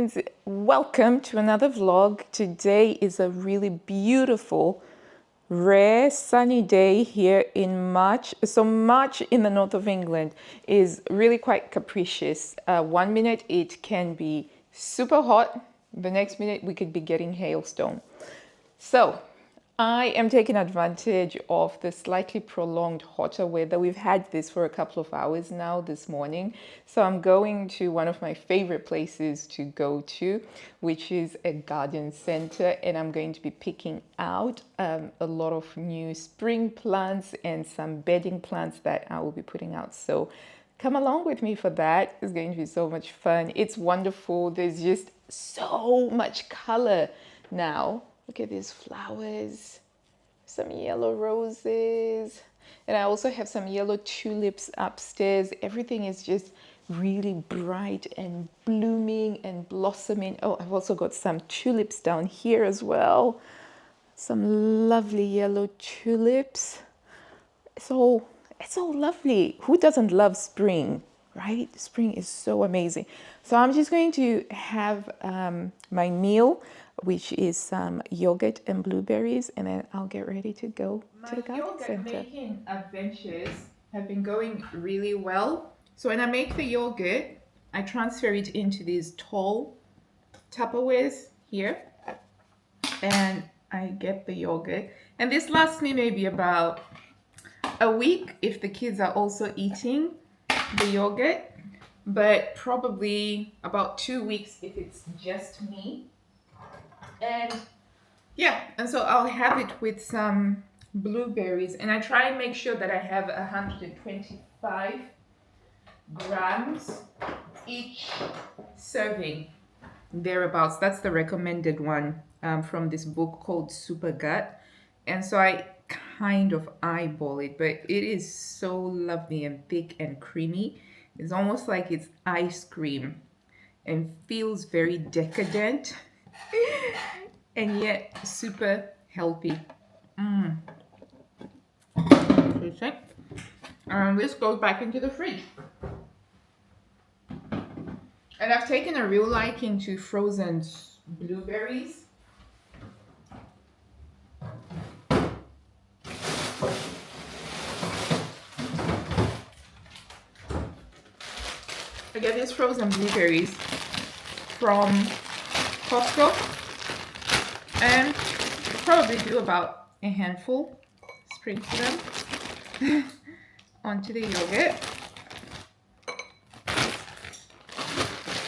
friends, welcome to another vlog. Today is a really beautiful, rare, sunny day here in March. So March in the north of England is really quite capricious. 1 minute it can be super hot, the next minute we could be getting hailstone. So I am taking advantage of the slightly prolonged hotter weather. We've had this for a couple of hours now this morning. So I'm going to one of my favorite places to go to, which is a garden center. And I'm going to be picking out a lot of new spring plants and some bedding plants that I will be putting out. So come along with me for that. It's going to be so much fun. It's wonderful. There's just so much color now. Look at these flowers, some yellow roses, and I also have some yellow tulips upstairs. Everything is just really bright and blooming and blossoming. Oh, I've also got some tulips down here as well. Some lovely yellow tulips. It's all lovely. Who doesn't love spring, right? Spring is so amazing. So I'm just going to have my meal, which is some yogurt and blueberries, and then I'll get ready to go to the garden center. My yogurt making adventures have been going really well. So when I make the yogurt, I transfer it into these tall Tupperwares here, and I get the yogurt. And this lasts me maybe about a week if the kids are also eating the yogurt, but probably about 2 weeks if it's just me. And yeah, and so I'll have it with some blueberries, and I try and make sure that I have 125 grams each serving, thereabouts. That's the recommended one from this book called Super Gut. And so I kind of eyeball it, but it is so lovely and thick and creamy. It's almost like it's ice cream and feels very decadent and yet super healthy. This goes back into the fridge. And I've taken a real liking to frozen blueberries. I get these frozen blueberries from Costco, and I'll probably do about a handful, sprinkle them onto the yogurt,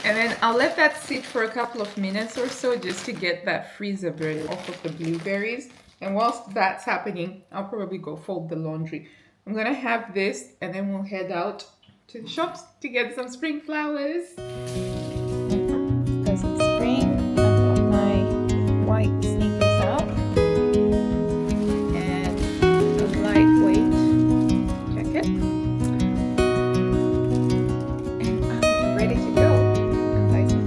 and then I'll let that sit for a couple of minutes or so just to get that freezer burn off of the blueberries. And whilst that's happening, I'll probably go fold the laundry. I'm gonna have this, and then we'll head out to the shops to get some spring flowers. Because it's spring, I've got my white sneakers out and a lightweight jacket, and I'm ready to go and buy some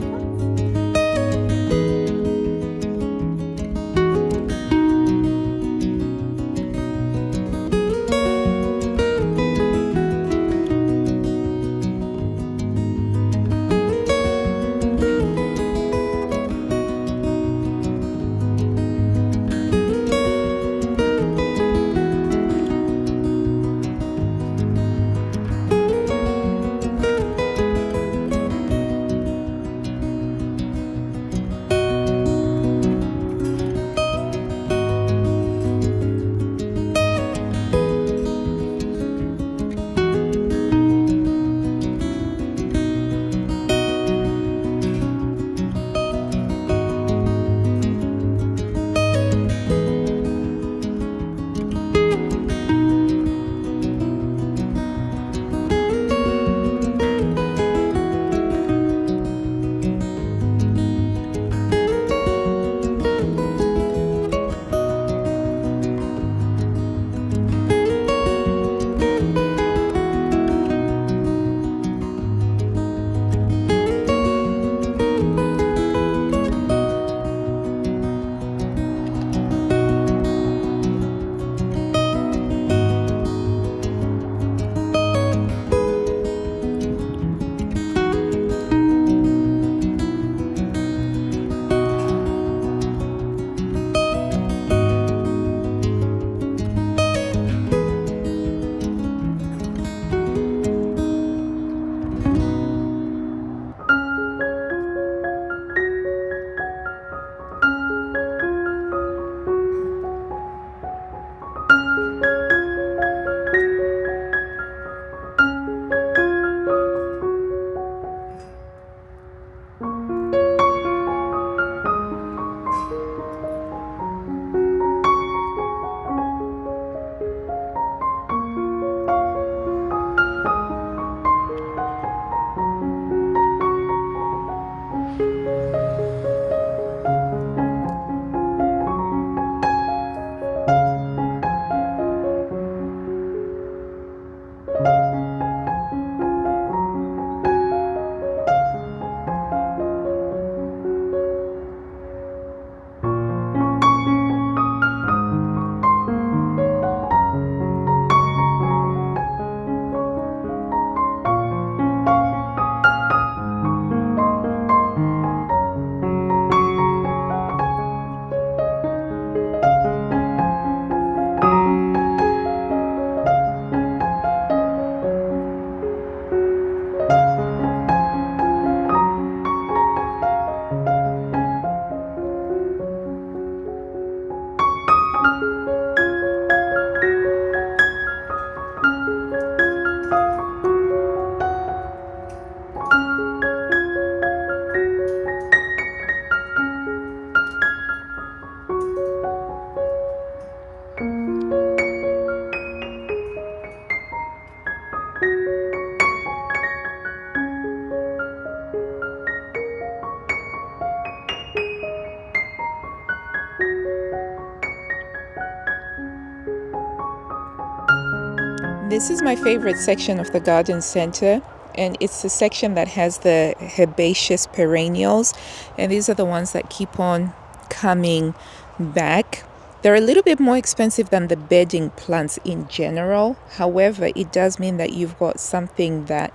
This is my favorite section of the garden center, and it's the section that has the herbaceous perennials, and these are the ones that keep on coming back. They're a little bit more expensive than the bedding plants in general. However, it does mean that you've got something that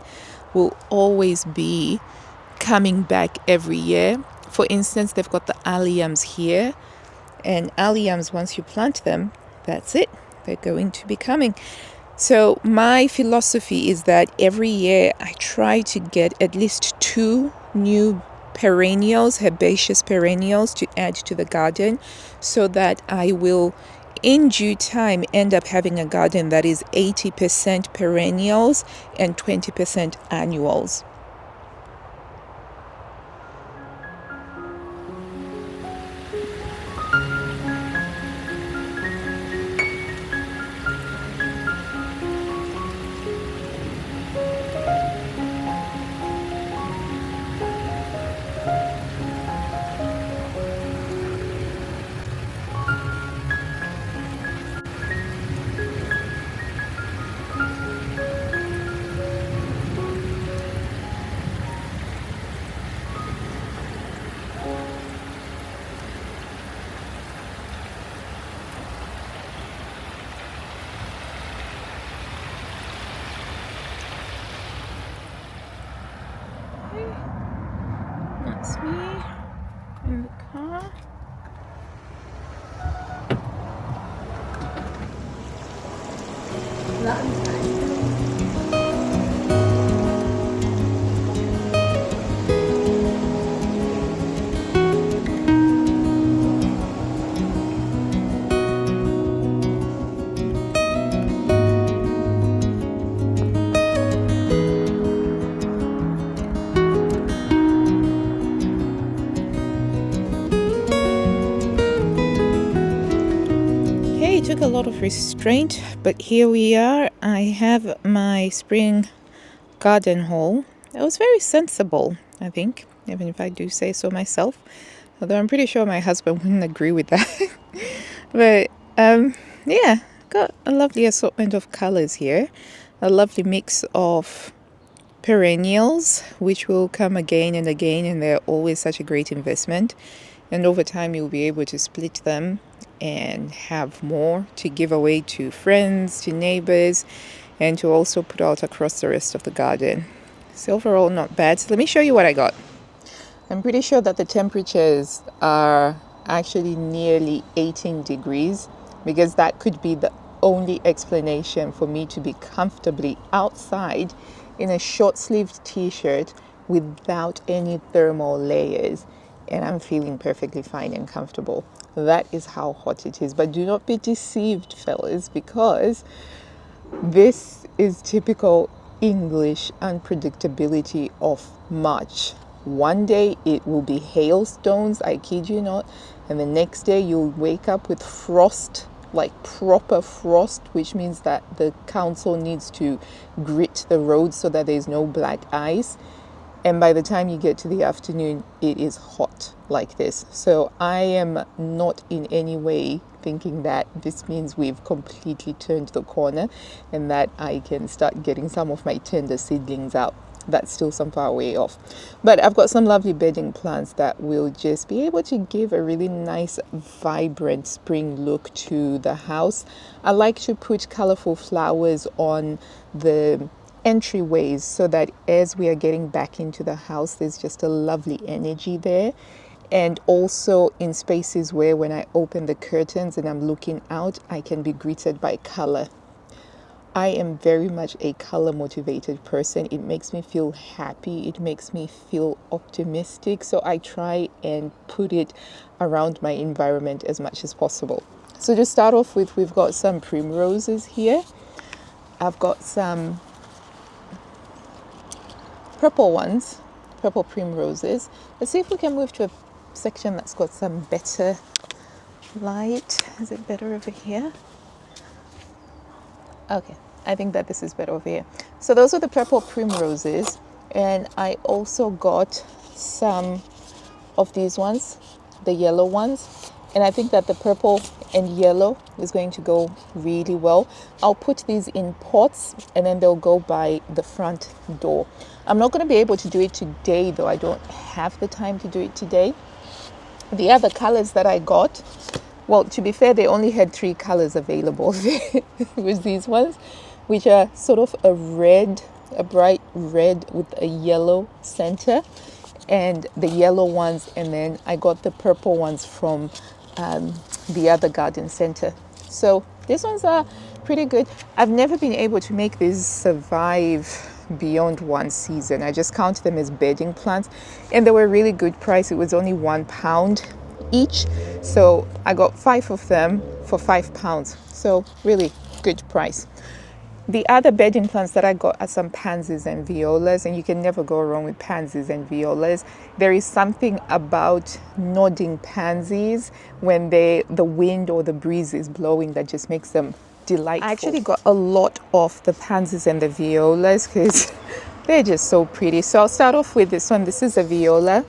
will always be coming back every year. For instance, they've got the alliums here, and alliums, once you plant them, that's it, they're going to be coming. So my philosophy is that every year I try to get at least 2 new perennials, herbaceous perennials, to add to the garden, so that I will in due time end up having a garden that is 80% perennials and 20% annuals. That's me in the car. It took a lot of restraint, but here we are. I have my spring garden haul. It was very sensible, I think, even if I do say so myself, although I'm pretty sure my husband wouldn't agree with that. But yeah, got a lovely assortment of colors here, a lovely mix of perennials, which will come again and again, and they're always such a great investment. And over time, you'll be able to split them and have more to give away to friends, to neighbors, and to also put out across the rest of the garden. So overall, not bad. So let me show you what I got. I'm pretty sure that the temperatures are actually nearly 18 degrees, because that could be the only explanation for me to be comfortably outside in a short-sleeved t-shirt without any thermal layers, and I'm feeling perfectly fine and comfortable. That is how hot it is. But do not be deceived, fellas, because this is typical English unpredictability of March. One day it will be hailstones, I kid you not, and the next day you'll wake up with frost, like proper frost, which means that the council needs to grit the roads so that there's no black ice. And by the time you get to the afternoon, it is hot like this. So I am not in any way thinking that this means we've completely turned the corner and that I can start getting some of my tender seedlings out. That's still some far way off. But I've got some lovely bedding plants that will just be able to give a really nice, vibrant spring look to the house. I like to put colorful flowers on the entryways so that as we are getting back into the house, there's just a lovely energy there. And also in spaces where when I open the curtains and I'm looking out, I can be greeted by color. I am very much a color motivated person. It makes me feel happy. It makes me feel optimistic. So I try and put it around my environment as much as possible. So to start off with, we've got some primroses here. I've got some purple ones, purple primroses. Let's see if we can move to a section that's got some better light. Is it better over here? Okay, I think that this is better over here. So those are the purple primroses, and I also got some of these ones, the yellow ones, And I think that the purple and yellow is going to go really well. I'll put these in pots and then they'll go by the front door. I'm not going to be able to do it today though. I don't have the time to do it today. The other colors that I got, well, to be fair, they only had 3 colors available. It was these ones, which are sort of a red, a bright red with a yellow center, and the yellow ones, and then I got the purple ones from the other garden center. So these ones are pretty good. I've never been able to make these survive beyond 1 season. I just count them as bedding plants, and they were really good price. It was only £1 each, so I got 5 of them for £5, so really good price. The other bedding plants that I got are some pansies and violas, and you can never go wrong with pansies and violas. There is something about nodding pansies when the wind or the breeze is blowing that just makes them delightful. I actually got a lot of the pansies and the violas because they're just so pretty. So I'll start off with this one. This is a viola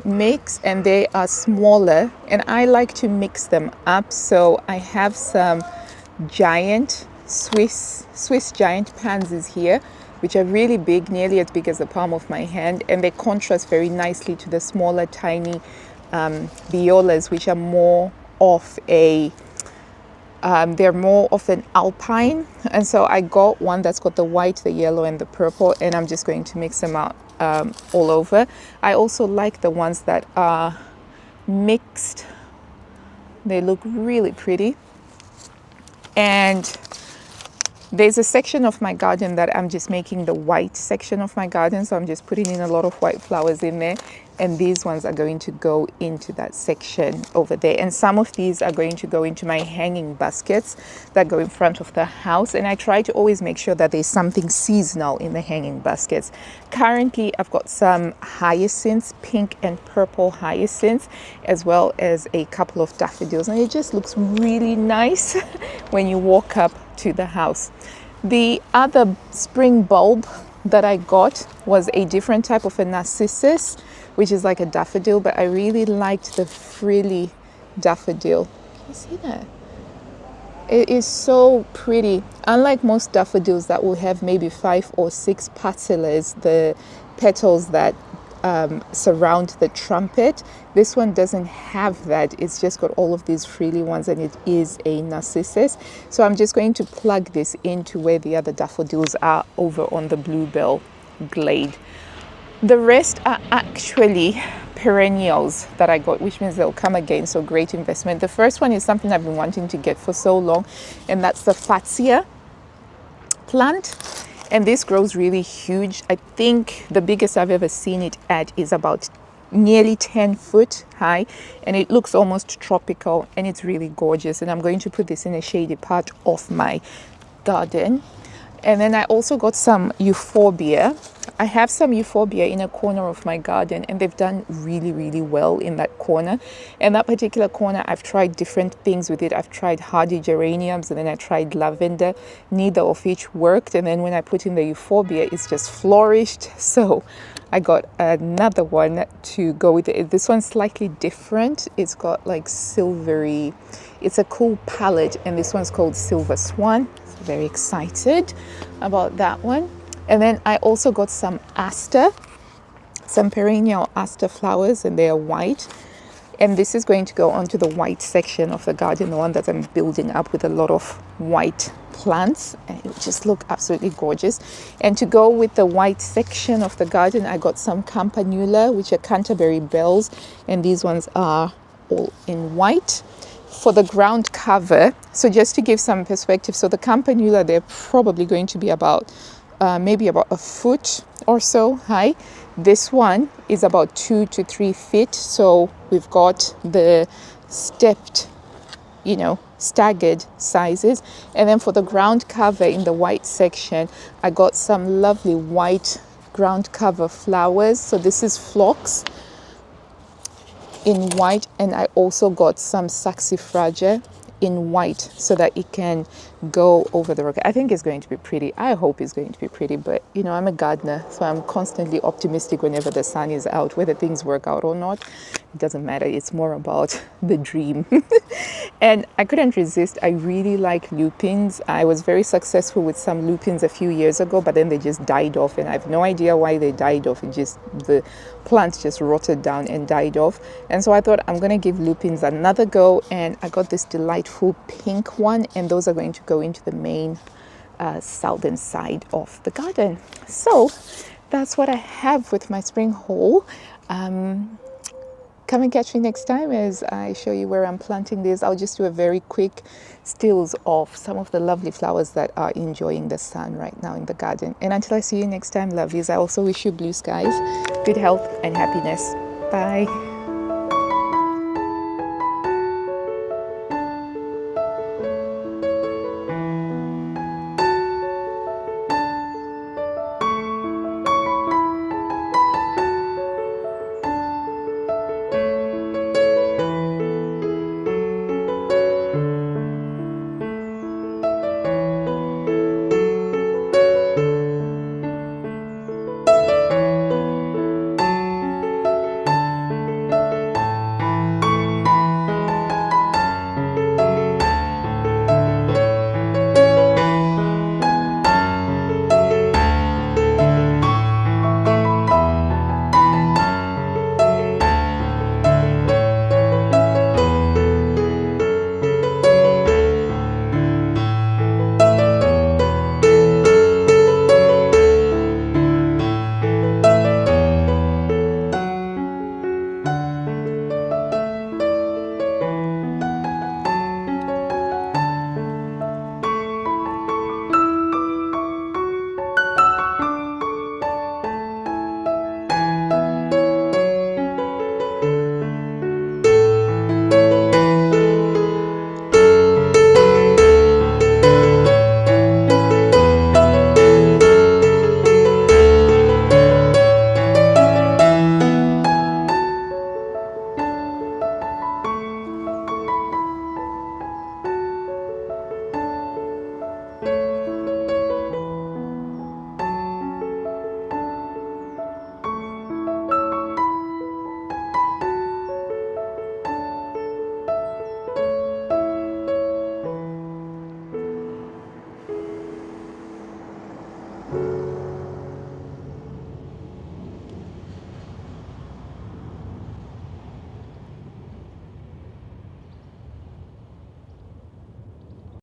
mix, and they are smaller, and I like to mix them up. So I have some giant Swiss giant pansies here, which are really big, nearly as big as the palm of my hand, and they contrast very nicely to the smaller tiny violas, which are more of a they're more of an alpine. And so I got one that's got the white, the yellow, and the purple, and I'm just going to mix them out all over. I also like the ones that are mixed. They look really pretty. And there's a section of my garden that I'm just making the white section of my garden, so I'm just putting in a lot of white flowers in there, and these ones are going to go into that section over there, and some of these are going to go into my hanging baskets that go in front of the house. And I try to always make sure that there's something seasonal in the hanging baskets. Currently I've got some hyacinths, pink and purple hyacinths, as well as a couple of daffodils, and it just looks really nice when you walk up to the house. The other spring bulb that I got was a different type of a narcissus, which is like a daffodil, but I really liked the frilly daffodil. Can you see that? It is so pretty. Unlike most daffodils that will have maybe 5 or 6 petals, the petals that surround the trumpet, this one doesn't have that. It's just got all of these frilly ones, and it is a narcissus. So I'm just going to plug this into where the other daffodils are over on the bluebell glade. The rest are actually perennials that I got, which means they'll come again, so great investment. The first one is something I've been wanting to get for so long, and that's the Fatsia plant. And this grows really huge. I think the biggest I've ever seen it at is about nearly 10 foot high, and it looks almost tropical, and it's really gorgeous. And I'm going to put this in a shady part of my garden. And then I also got some euphorbia. I have some euphorbia in a corner of my garden, and they've done really, really well in that corner. And that particular corner, I've tried different things with it. I've tried hardy geraniums, and then I tried lavender. Neither of which worked. And then when I put in the euphorbia, it's just flourished. So I got another one to go with it. This one's slightly different. It's got like silvery, it's a cool palette, and this one's called Silver Swan. So very excited about that one. And then I also got some aster, some perennial aster flowers, and they are white. And this is going to go onto the white section of the garden, the one that I'm building up with a lot of white plants, and it will just look absolutely gorgeous. And to go with the white section of the garden, I got some campanula, which are Canterbury bells, and these ones are all in white. For the ground cover, so just to give some perspective, so the campanula, they're probably going to be about maybe about a foot or so high. This one is about 2 to 3 feet. So we've got the stepped, staggered sizes. And then for the ground cover in the white section, I got some lovely white ground cover flowers. So this is phlox in white, and I also got some saxifrage in white so that it can go over the rock. I think it's going to be pretty. I hope it's going to be pretty, but I'm a gardener, so I'm constantly optimistic whenever the sun is out, whether things work out or not. it doesn't matter. It's more about the dream. And I couldn't resist. I really like lupins. I was very successful with some lupins a few years ago, but then they just died off, and I have no idea why they died off. It just, the plants just rotted down and died off. And so I thought I'm gonna give lupins another go, and I got this delightful pink one, and those are going to go into the main southern side of the garden. So that's what I have with my spring haul. Come and catch me next time as I show you where I'm planting this. I'll just do a very quick stills of some of the lovely flowers that are enjoying the sun right now in the garden. And until I see you next time, lovelies, I also wish you blue skies, good health and happiness. Bye.